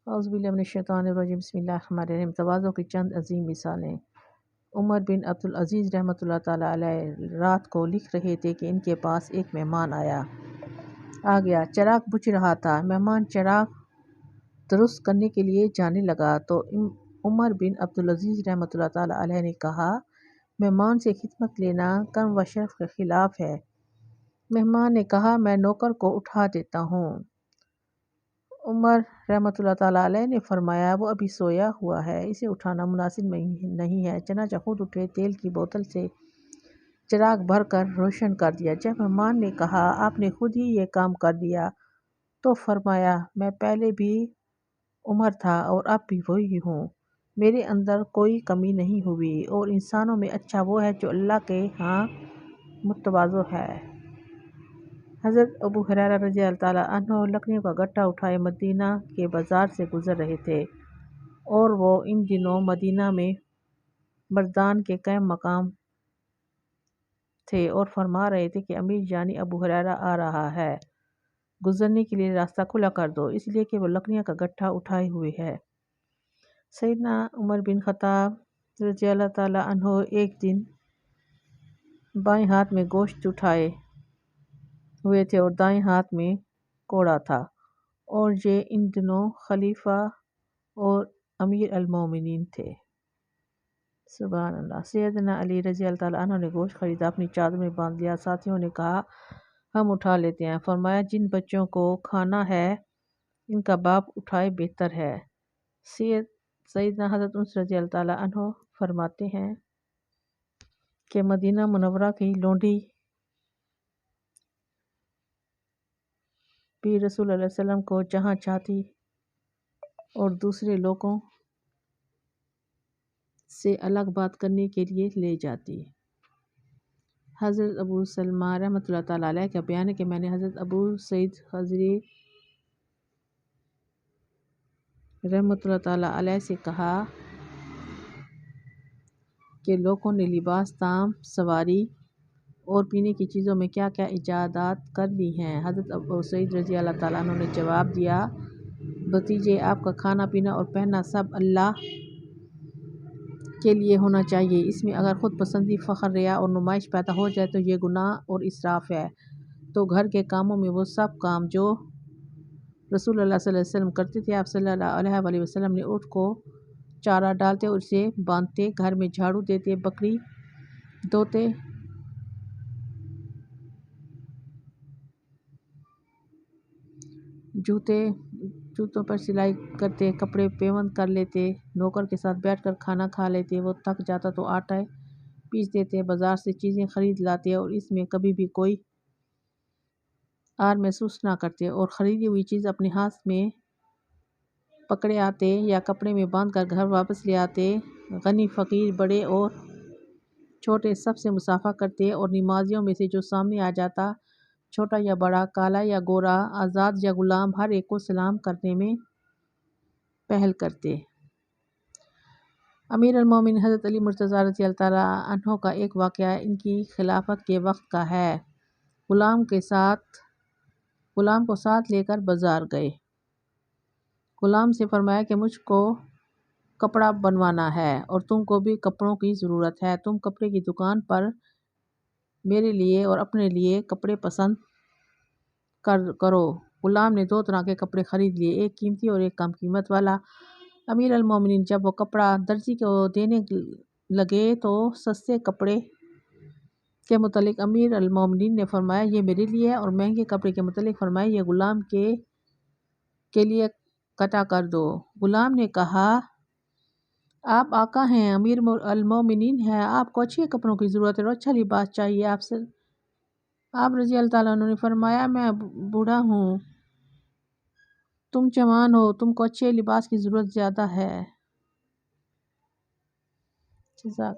اعوذ باللہ من الشیطان الرجیم، بسم اللہ الرحمن الرحیم۔ تواضع کی چند عظیم مثالیں۔ عمر بن عبدالعزیز رحمۃ اللہ تعالیٰ علیہ رات کو لکھ رہے تھے کہ ان کے پاس ایک مہمان آ گیا۔ چراغ بجھ رہا تھا۔ مہمان چراغ درست کرنے کے لیے جانے لگا تو عمر بن عبدالعزیز رحمۃ اللہ تعالیٰ علیہ نے کہا، مہمان سے خدمت لینا کرم و شرف کے خلاف ہے۔ مہمان نے کہا، میں نوکر کو اٹھا دیتا ہوں۔ عمر رحمۃ اللہ تعالیٰ علیہ نے فرمایا، وہ ابھی سویا ہوا ہے، اسے اٹھانا مناسب نہیں ہے۔ چنانچہ خود اٹھے، تیل کی بوتل سے چراغ بھر کر روشن کر دیا۔ جب مہمان نے کہا، آپ نے خود ہی یہ کام کر دیا، تو فرمایا، میں پہلے بھی عمر تھا اور اب بھی وہی ہوں، میرے اندر کوئی کمی نہیں ہوئی، اور انسانوں میں اچھا وہ ہے جو اللہ کے ہاں متواضع ہے۔ حضرت ابو ہریرہ رضی اللہ تعالیٰ عنہ لکڑیوں کا گٹھا اٹھائے مدینہ کے بازار سے گزر رہے تھے، اور وہ ان دنوں مدینہ میں مردان کے قائم مقام تھے، اور فرما رہے تھے کہ امیر جانی ابو ہریرہ آ رہا ہے، گزرنے کے لیے راستہ کھلا کر دو، اس لیے کہ وہ لکڑیوں کا گٹھا اٹھائے ہوئے ہے۔ سیدنا عمر بن خطاب رضی اللہ تعالیٰ عنہ ایک دن بائیں ہاتھ میں گوشت اٹھائے ہوئے تھے اور دائیں ہاتھ میں کوڑا تھا، اور یہ ان دنوں خلیفہ اور امیر المومنین تھے۔ سبحان اللہ۔ سیدنا علی رضی اللہ تعالیٰ عنہ نے گوشت خریدا، اپنی چادر میں باندھ لیا۔ ساتھیوں نے کہا، ہم اٹھا لیتے ہیں۔ فرمایا، جن بچوں کو کھانا ہے ان کا باپ اٹھائے بہتر ہے۔ سیدنا حضرت انس رضی اللہ تعالیٰ عنہ فرماتے ہیں کہ مدینہ منورہ کی لونڈی بھی رسول اللہ علیہ وسلم کو جہاں چاہتی اور دوسرے لوگوں سے الگ بات کرنے کے لیے لے جاتی۔ حضرت ابو سلمہ رحمۃ اللہ تعالیٰ علیہ کا بیان ہے کہ میں نے حضرت ابو سعید خدری رحمۃ اللہ تعالیٰ علیہ سے کہا کہ لوگوں نے لباس، طعام، سواری اور پینے کی چیزوں میں کیا کیا ایجادات کر لی ہیں۔ حضرت ابو سعید رضی اللہ تعالیٰ عنہ نے جواب دیا، بھتیجے، آپ کا کھانا پینا اور پہننا سب اللہ کے لیے ہونا چاہیے۔ اس میں اگر خود پسندی، فخر، ریا اور نمائش پیدا ہو جائے تو یہ گناہ اور اسراف ہے۔ تو گھر کے کاموں میں وہ سب کام جو رسول اللہ صلی اللہ علیہ وسلم کرتے تھے، آپ صلی اللہ علیہ وآلہ وسلم نے اونٹ کو چارہ ڈالتے اور اسے باندھتے، گھر میں جھاڑو دیتے، بکری دھوتے، جوتوں پر سلائی کرتے، کپڑے پیوند کر لیتے، نوکر کے ساتھ بیٹھ کر کھانا کھا لیتے، وہ تھک جاتا تو آٹا پیس دیتے، بازار سے چیزیں خرید لاتے اور اس میں کبھی بھی کوئی آر محسوس نہ کرتے، اور خریدی ہوئی چیز اپنے ہاتھ میں پکڑے آتے یا کپڑے میں باندھ کر گھر واپس لے آتے۔ غنی، فقیر، بڑے اور چھوٹے سب سے مصافحہ کرتے، اور نمازیوں میں سے جو سامنے آ جاتا، چھوٹا یا بڑا، کالا یا گورا، آزاد یا غلام، ہر ایک کو سلام کرنے میں پہل کرتے۔ امیر المومنین حضرت علی مرتضیٰ رضی اللہ تعالیٰ عنہ کا ایک واقعہ ان کی خلافت کے وقت کا ہے۔ غلام کو ساتھ لے کر بازار گئے۔ غلام سے فرمایا کہ مجھ کو کپڑا بنوانا ہے اور تم کو بھی کپڑوں کی ضرورت ہے، تم کپڑے کی دکان پر میرے لیے اور اپنے لیے کپڑے پسند کرو۔ غلام نے 2 طرح کے کپڑے خرید لیے، ایک قیمتی اور ایک کم قیمت والا۔ امیر المومنین جب وہ کپڑا درزی کو دینے لگے تو سستے کپڑے کے متعلق امیر المومنین نے فرمایا، یہ میرے لیے ہے، اور مہنگے کپڑے کے متعلق فرمایا، یہ غلام کے لیے قطع کر دو۔ غلام نے کہا، آپ آقا ہیں، امیر المومنین ہیں، آپ کو اچھے کپڑوں کی ضرورت ہے اور اچھا لباس چاہیے۔ آپ رضی اللہ تعالیٰ عنہ نے فرمایا، میں بوڑھا ہوں، تم جوان ہو، تم کو اچھے لباس کی ضرورت زیادہ ہے۔